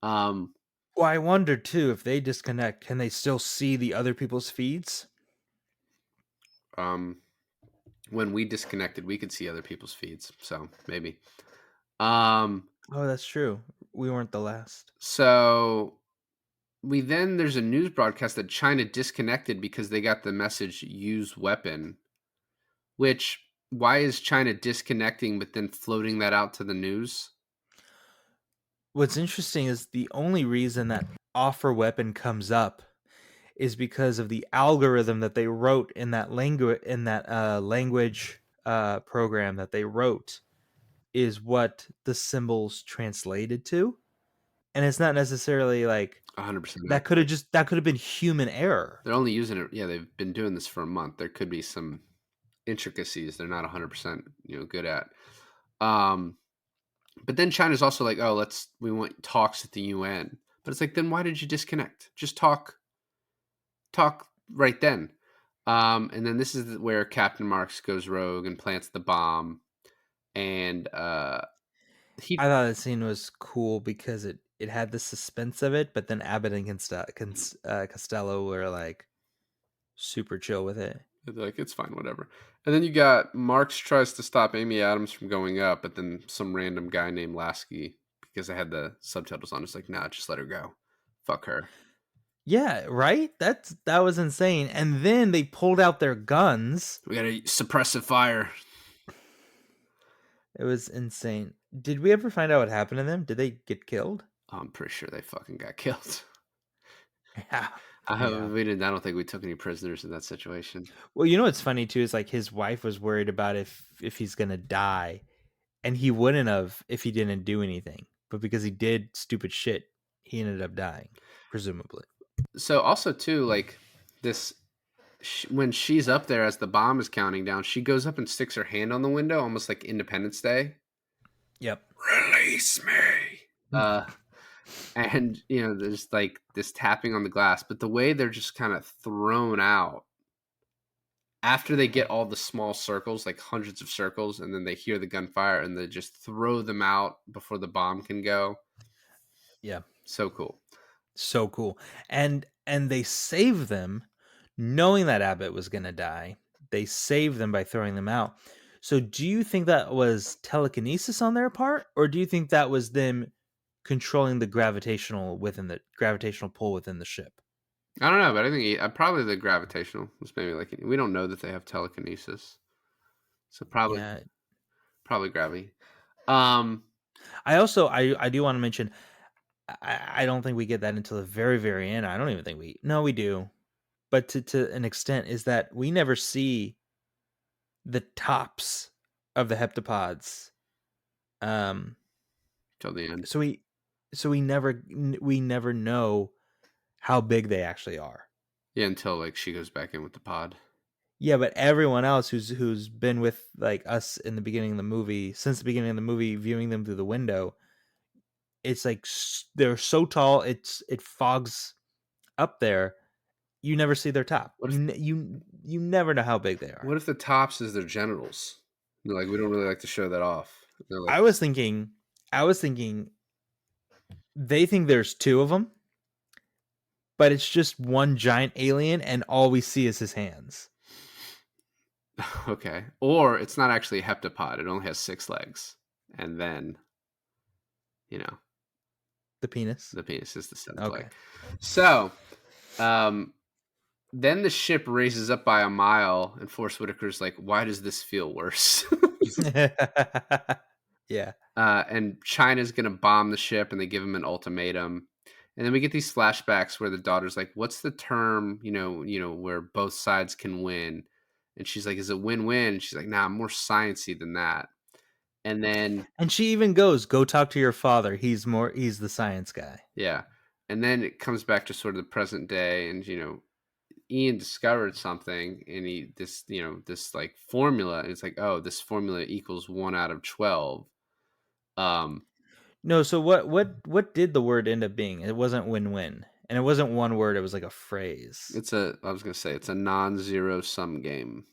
Um, Well, I wonder too, if they disconnect, can they still see the other people's feeds? um, when we disconnected, we could see other people's feeds, so maybe. Um, Oh, that's true. We weren't the last. so there's a news broadcast that China disconnected because they got the message "use weapon." Which why is China disconnecting but then floating that out to the news? What's interesting is the only reason that offer weapon comes up is because of the algorithm that they wrote in that language program that they wrote is what the symbols translated to, and it's not necessarily like 100% that. accurate. That could have been human error. They're only using it. Yeah, they've been doing this for a month. There could be some intricacies they're not 100% good at. But then China's also like, oh, we want talks at the UN. But it's like, then why did you disconnect? Just talk right then. And then this is where Captain Marks goes rogue and plants the bomb. And he I thought the scene was cool because it had the suspense of it, but then Abbott and Costello were like super chill with it. they're like, it's fine, whatever. And then you got Marks tries to stop Amy Adams from going up, but then some random guy named Lasky, because I had the subtitles on, is like, nah, just let her go. Fuck her. Yeah, right? That was insane. And then they pulled out their guns. We gotta suppress the fire. It was insane. Did we ever find out what happened to them? Did they get killed? I'm pretty sure they fucking got killed. Yeah. I Yeah. we didn't. I don't think we took any prisoners in that situation. Well, you know what's funny too is like his wife was worried about if he's gonna die, and he wouldn't have if he didn't do anything. But because he did stupid shit, he ended up dying, presumably. So also too, like this, when she's up there as the bomb is counting down, she goes up and sticks her hand on the window, almost like Independence Day. Yep. Release me. And there's like this tapping on the glass, but the way they're just kind of thrown out after they get all the small circles, like hundreds of circles, and then they hear the gunfire and they just throw them out before the bomb can go. Yeah. So cool. So cool. And they save them knowing that Abbott was gonna die. They save them by throwing them out. So do you think that was telekinesis on their part, or do you think that was them controlling the gravitational pull within the ship? I don't know, but I think probably the gravitational was maybe like, we don't know that they have telekinesis, so Yeah. probably gravity. Um, I also I do want to mention I don't think we get that until the very, very end. I don't even think we do. But to an extent is that we never see the tops of the heptapods. Um, Till the end. so we never know how big they actually are. Yeah, until like she goes back in with the pod. Yeah, but everyone else who's been with like us in the beginning of the movie, since the beginning of the movie, viewing them through the window, it's like they're so tall, it fogs up there. You never see their top. What if You never know how big they are. what if the tops is their genitals? They're like, we don't really like to show that off. They're like, I was thinking, they think there's two of them, but it's just one giant alien, and all we see is his hands. okay. Or it's not actually a heptapod. It only has 6 legs. And then, you know, The penis. the penis is the 7th Okay. leg. So, then the ship raises up by a mile, and Forrest Whitaker's like, why does this feel worse? Yeah. And China's going to bomb the ship, and they give him an ultimatum. And then we get these flashbacks where the daughter's like, what's the term, where both sides can win? And she's like, is it win-win? And she's like, nah, I'm more sciencey than that. And then, And she even goes, "Go talk to your father. He's the science guy." yeah. And then it comes back to sort of the present day, and, Ian discovered something, and this like formula, and it's like, oh, this formula equals 1 out of 12. No, so what did the word end up being? It wasn't win-win. And it wasn't one word, it was like a phrase. I was going to say, it's a non-zero sum game.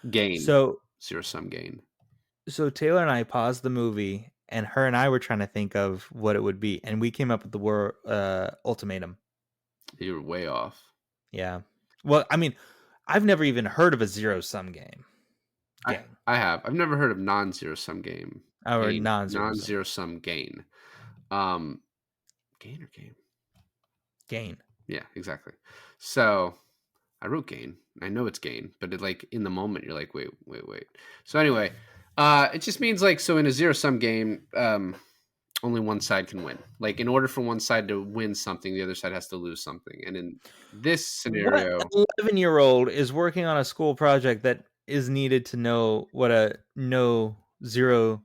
Gain. So Zero sum gain. so Taylor and I paused the movie, and her and I were trying to think of what it would be, and we came up with the word ultimatum. You were way off. Yeah. Well, I mean, I've never even heard of a zero-sum game. I have. I've never heard of non-zero sum game. Or Gain. non-zero sum. Non-zero sum gain. Gain or game? Gain. Yeah, exactly. So I wrote gain. I know it's gain, but it, like, in the moment you're like, wait. So anyway, it just means like, so in a zero sum game, only one side can win. Like, in order for one side to win something, the other side has to lose something. And in this scenario, What 11-year-old is working on a school project that is needed to know what a no zero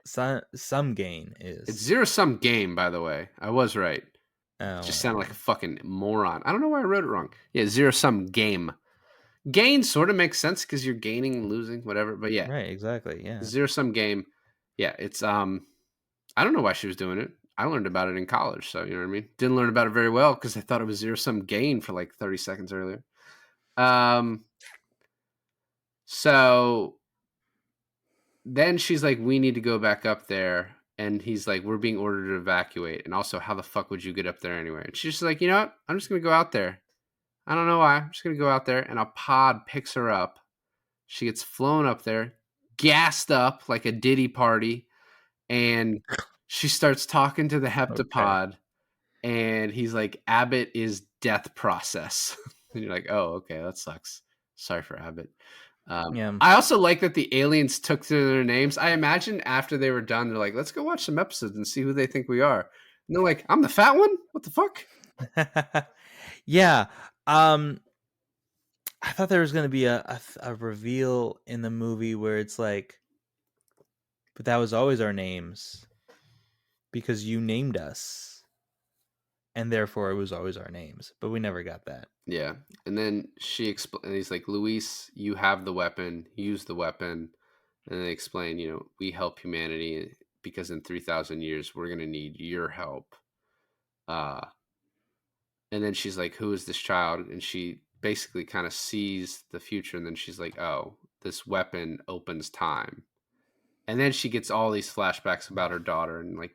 sum gain is? it's zero sum game, by the way. I was right. Oh, Just sounded like a fucking moron. I don't know why I wrote it wrong. Yeah, zero sum game. Gain sort of makes sense because you're gaining and losing, whatever. But yeah, right, exactly. Yeah. zero sum game. Yeah, it's I don't know why she was doing it. I learned about it in college, so you know what I mean. Didn't learn about it very well because I thought it was zero sum gain for like 30 seconds earlier. So then she's like, we need to go back up there. And he's like, we're being ordered to evacuate. And also, how the fuck would you get up there anyway? And she's just like, you know what? I'm just going to go out there. I don't know why. I'm just going to go out there. And a pod picks her up. She gets flown up there, gassed up like a Diddy party. And she starts talking to the heptapod. And he's like, Abbott is death process. And you're like, oh, okay, that sucks. Sorry for Abbott. Yeah. I also like that the aliens took to their names. I imagine after they were done, they're like, let's go watch some episodes and see who they think we are. And they're like, I'm the fat one? What the fuck? Yeah. I thought there was going to be a reveal in the movie where it's like, but that was always our names because you named us. And therefore, it was always our names. But we never got that. Yeah. And then and he's like, Luis, you have the weapon. Use the weapon. And they explain, we help humanity because in 3,000 years, we're going to need your help. And then she's like, who is this child? And she basically kind of sees the future. And then she's like, oh, this weapon opens time. And then she gets all these flashbacks about her daughter. And like,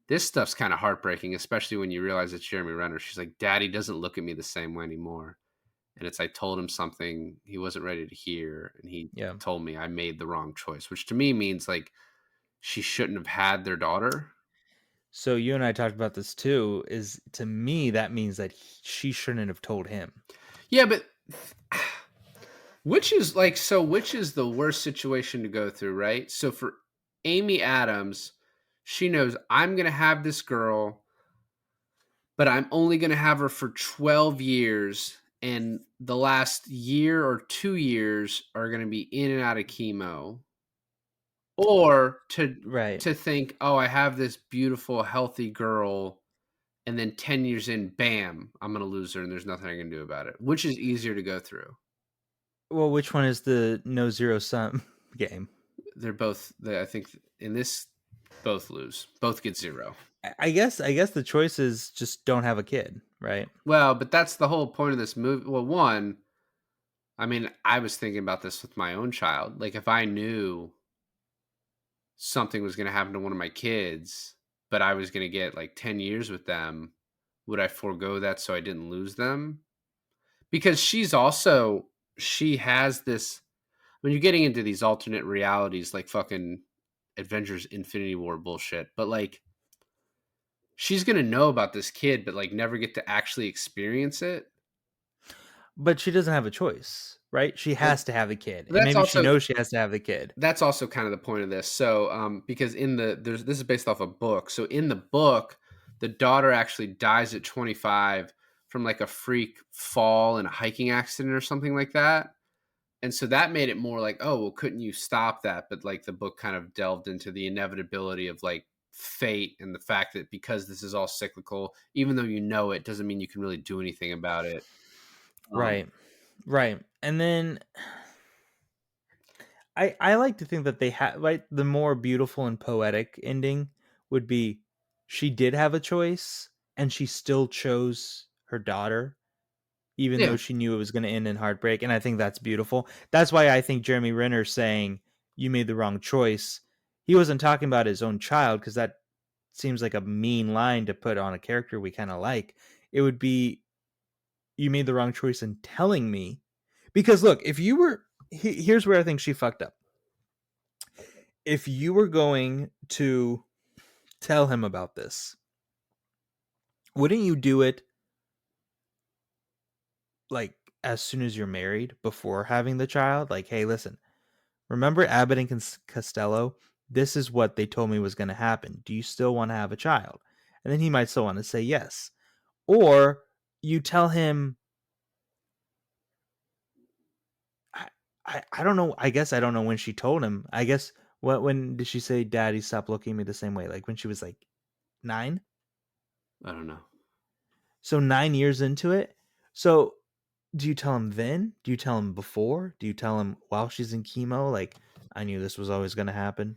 this stuff's kind of heartbreaking, especially when you realize it's Jeremy Renner. She's like, Daddy doesn't look at me the same way anymore. And it's, I told him something he wasn't ready to hear. And he told me I made the wrong choice, which to me means like she shouldn't have had their daughter. So you and I talked about this too, is to me, that means that she shouldn't have told him. Yeah, but which is the worst situation to go through, right? So for Amy Adams, she knows I'm going to have this girl, but I'm only going to have her for 12 years. And the last year or 2 years are going to be in and out of chemo. or to Right. think, oh, I have this beautiful, healthy girl, and then 10 years in, bam, I'm gonna lose her, and there's nothing I can do about it. Which is easier to go through? Well, which one is the no zero sum game? They're both. I think in this, both lose. Both get zero. I guess the choice is just don't have a kid, right? Well, but that's the whole point of this movie. Well, one, I mean, I was thinking about this with my own child. Like, if I knew something was going to happen to one of my kids, but I was going to get like 10 years with them, would I forego that so I didn't lose them? Because she has this, when you're getting into these alternate realities, like fucking Avengers Infinity War bullshit, but like, she's going to know about this kid, but like never get to actually experience it. But she doesn't have a choice, right? She Well, has to have the kid, and that's maybe she also knows she has to have the kid. that's also kind of the point of this. So, because this is based off a book. So in the book, the daughter actually dies at 25 from like a freak fall in a hiking accident or something like that. And so that made it more like, oh, well, couldn't you stop that? But like the book kind of delved into the inevitability of like fate and the fact that because this is all cyclical, even though you know it, doesn't mean you can really do anything about it. Right. Right. And then I like to think that they have like the more beautiful and poetic ending would be she did have a choice and she still chose her daughter even Yeah. though she knew it was going to end in heartbreak, and I think that's beautiful. That's why I think Jeremy Renner saying you made the wrong choice. He wasn't talking about his own child because that seems like a mean line to put on a character we kind of like. It would be you made the wrong choice in telling me because look, if you were here's where I think she fucked up. If you were going to tell him about this, wouldn't you do it like as soon as you're married before having the child? Like, hey, listen, remember Abbott and Costello? This is what they told me was going to happen. Do you still want to have a child? And then he might still want to say yes. Or you tell him, I don't know. I guess I don't know when she told him. I guess when did she say, Daddy, stop looking at me the same way? Like when she was like 9? I don't know. So 9 years into it. So do you tell him then? Do you tell him before? Do you tell him while she's in chemo? Like, I knew this was always going to happen.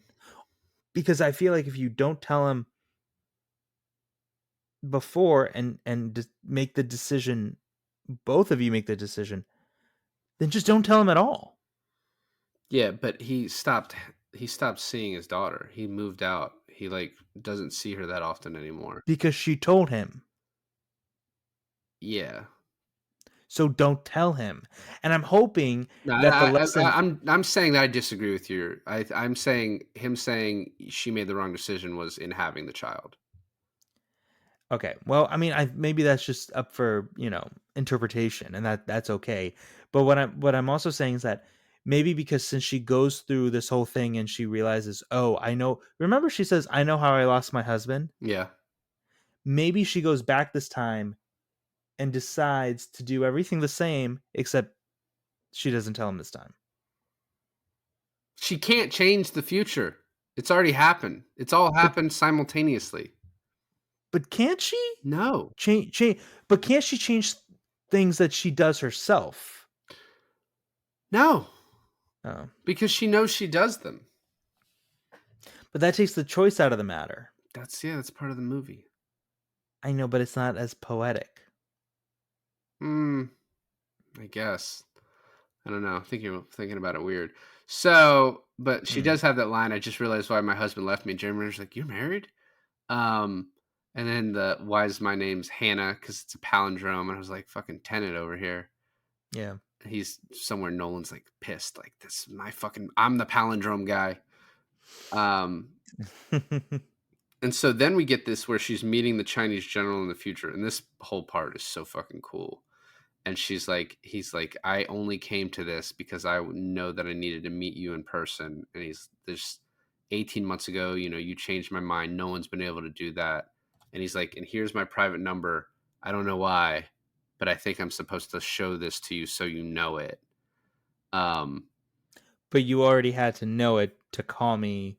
Because I feel like if you don't tell him before and make the decision, both of you make the decision, then just don't tell him at all. Yeah, but he stopped seeing his daughter. He moved out. He like doesn't see her that often anymore. Because she told him. Yeah. So don't tell him. And I'm hoping No, that the lesson. I'm saying that I disagree with you. I'm saying him saying she made the wrong decision was in having the child. Okay. Well, I mean, maybe that's just up for, interpretation, and that's okay. But what I'm also saying is that maybe because since she goes through this whole thing and she realizes, "Oh, I know." Remember she says, "I know how I lost my husband?" Yeah. Maybe she goes back this time and decides to do everything the same except she doesn't tell him this time. She can't change the future. It's already happened. It's all happened simultaneously. But can't she No. change? But can't she change things that she does herself? No. Oh. Because she knows she does them. But that takes the choice out of the matter. That's part of the movie. I know, but it's not as poetic. I guess. I don't know. Thinking about it weird. So, but she does have that line. I just realized why my husband left me. Jeremy Renner's like, "You're married?" And then why is my name's Hannah? Because it's a palindrome. And I was like, fucking Tenet over here. Yeah. He's somewhere. Nolan's like pissed. Like, this is I'm the palindrome guy. And so then we get this where she's meeting the Chinese general in the future. And this whole part is so fucking cool. And he's like, I only came to this because I know that I needed to meet you in person. And there's 18 months ago, you changed my mind. No one's been able to do that. And he's like, and here's my private number. I don't know why, but I think I'm supposed to show this to you so you know it. But you already had to know it to call me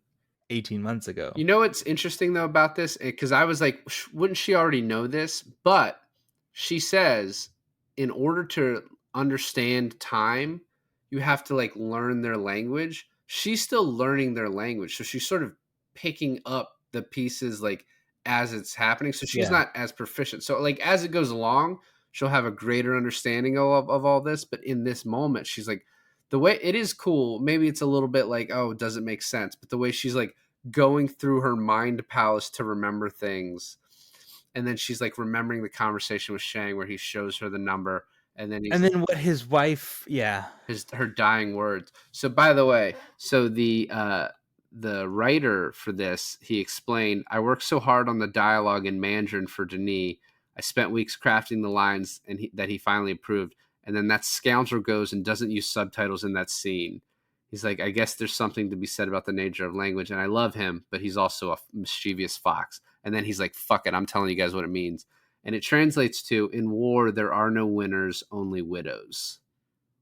18 months ago. You know what's interesting though about this? Because I was like, wouldn't she already know this? But she says, in order to understand time, you have to like learn their language. She's still learning their language, so she's sort of picking up the pieces like as it's happening. So she's Yeah. not as proficient. So like as it goes along, she'll have a greater understanding of all this. But in this moment, she's like, the way it is cool. Maybe it's a little bit like, oh, does it make sense? But the way she's like going through her mind palace to remember things. And then she's like remembering the conversation with Shang where he shows her the number and then he's And then what his wife, yeah. her dying words. So by the way, so the writer for this, he explained, I worked so hard on the dialogue in Mandarin for Denis. I spent weeks crafting the lines that he finally approved. And then that scoundrel goes and doesn't use subtitles in that scene. He's like, I guess there's something to be said about the nature of language. And I love him, but he's also a mischievous fox. And then he's like, fuck it, I'm telling you guys what it means. And it translates to, in war, there are no winners, only widows,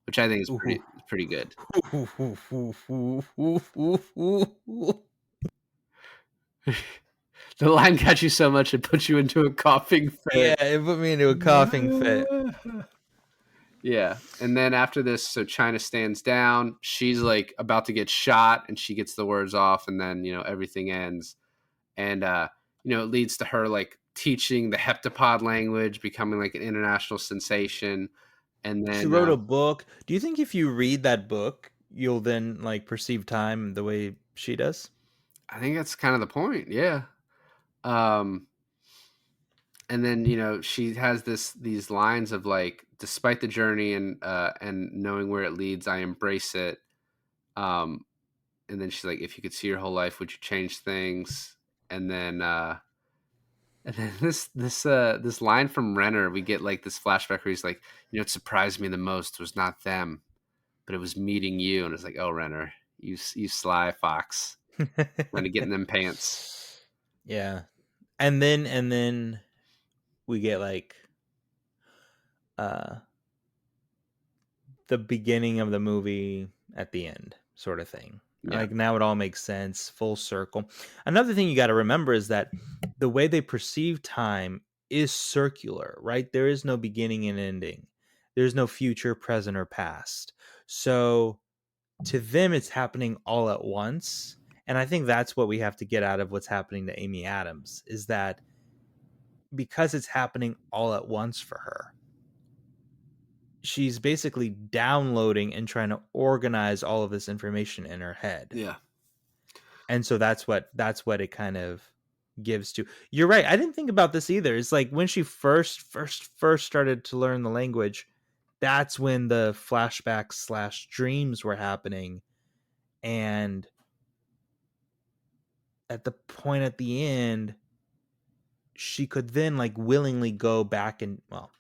which I think is pretty good. The line got you so much it put you into a coughing fit. Yeah, it put me into a coughing fit. Yeah. And then after this, so China stands down. She's like about to get shot and she gets the words off and then, everything ends. And, it leads to her like teaching the heptapod language, becoming like an international sensation. And then She wrote a book. Do you think if you read that book, you'll then like perceive time the way she does? I think that's kind of the point. Yeah. And then, she has these lines of like, despite the journey and knowing where it leads, I embrace it. And then she's like, if you could see your whole life, would you change things? And then this line from Renner, we get like this flashback where he's like, what surprised me the most was not them, but it was meeting you. And it's like, oh, Renner, you sly fox, trying to get in them pants. Yeah. And then we get like the beginning of the movie at the end sort of thing. Yeah. Like now it all makes sense, full circle. Another thing you got to remember is that the way they perceive time is circular, right? There is no beginning and ending. There's no future, present, or past. So to them, it's happening all at once. And I think that's what we have to get out of what's happening to Amy Adams, is that because it's happening all at once for her, she's basically downloading and trying to organize all of this information in her head. Yeah. And so that's what it kind of gives to. You're right. I didn't think about this either. It's like when she first started to learn the language, that's when the flashbacks / dreams were happening. And at the point at the end, she could then like willingly go back and, well,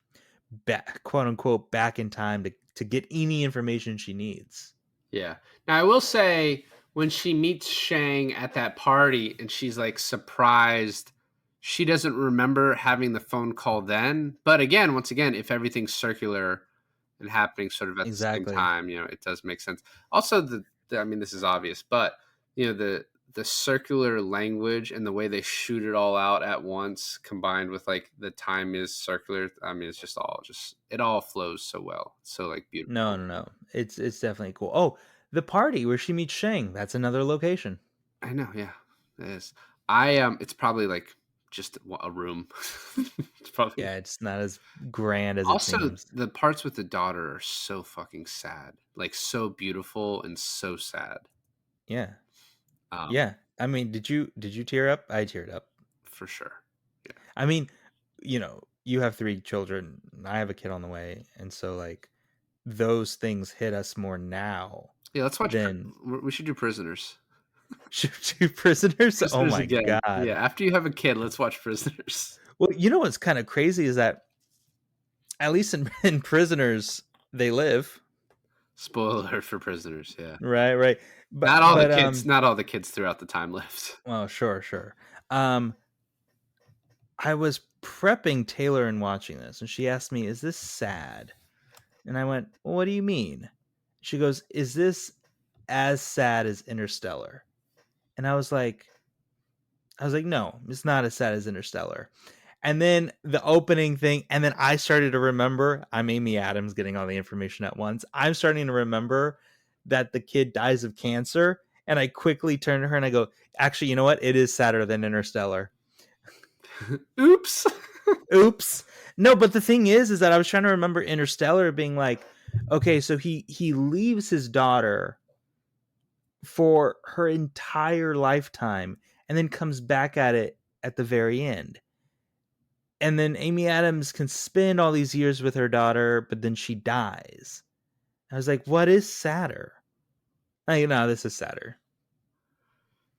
back, quote unquote, back in time to get any information she needs. Yeah. Now I will say, when she meets Shang at that party and she's like surprised, she doesn't remember having the phone call then. But again, once again, if everything's circular and happening sort of at the same time, it does make sense. Also, this is obvious, but the circular language and the way they shoot it all out at once, combined with like the time is circular. It's just it all flows so well. It's so like beautiful. No. It's definitely cool. Oh, the party where she meets Shang, that's another location. I know, yeah, it is. It's probably like just a room. It's probably, yeah, it's not as grand as also, it seems. The parts with the daughter are so fucking sad, like so beautiful and so sad. Yeah. Yeah. Did you tear up? I teared up. For sure. Yeah. You have 3 children. I have a kid on the way. And so like those things hit us more now. Yeah, let's watch. We should do Prisoners. Should do Prisoners? Oh my again. God. Yeah, after you have a kid, let's watch Prisoners. Well, what's kind of crazy is that at least in Prisoners, they live. Spoiler alert for Prisoners, yeah. Right. But not all the kids throughout the time lived. Well, sure. I was prepping Taylor and watching this, and she asked me, "Is this sad?" And I went, "Well, what do you mean?" She goes, "Is this as sad as Interstellar. And I was like, no, it's not as sad as Interstellar. And then the opening thing, and then I started to remember, I'm Amy Adams getting all the information at once. I'm starting to remember that the kid dies of cancer. And I quickly turn to her and I go, actually, you know what? It is sadder than Interstellar. Oops. Oops. No, but the thing is that I was trying to remember Interstellar being like, okay, so he leaves his daughter for her entire lifetime and then comes back at it at the very end. And then Amy Adams can spend all these years with her daughter, but then she dies. I was like, what is sadder? Like, no, this is sadder.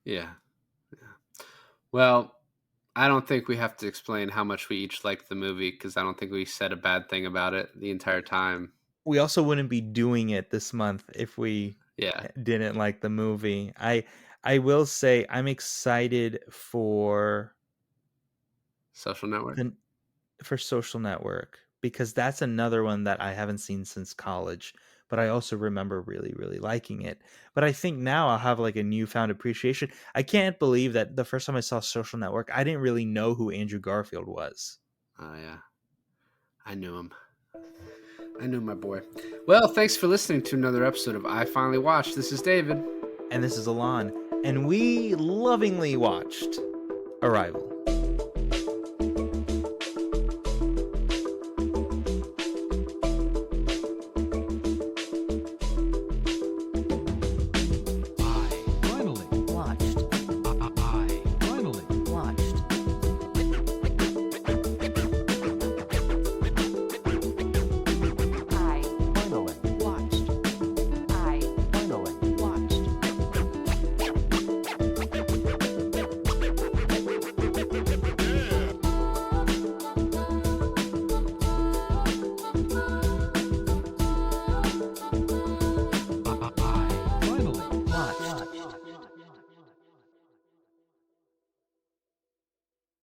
Yeah. Well, I don't think we have to explain how much we each liked the movie because I don't think we said a bad thing about it the entire time. We also wouldn't be doing it this month if we Yeah. didn't like the movie. I will say I'm excited for Social Network. Social Network because that's another one that I haven't seen since college, but I also remember really, really liking it. But I think now I'll have like a newfound appreciation. I can't believe that the first time I saw Social Network, I didn't really know who Andrew Garfield was. Oh, yeah. I knew him. I knew my boy. Well, thanks for listening to another episode of I Finally Watched. This is David. And this is Alon. And we lovingly watched Arrival.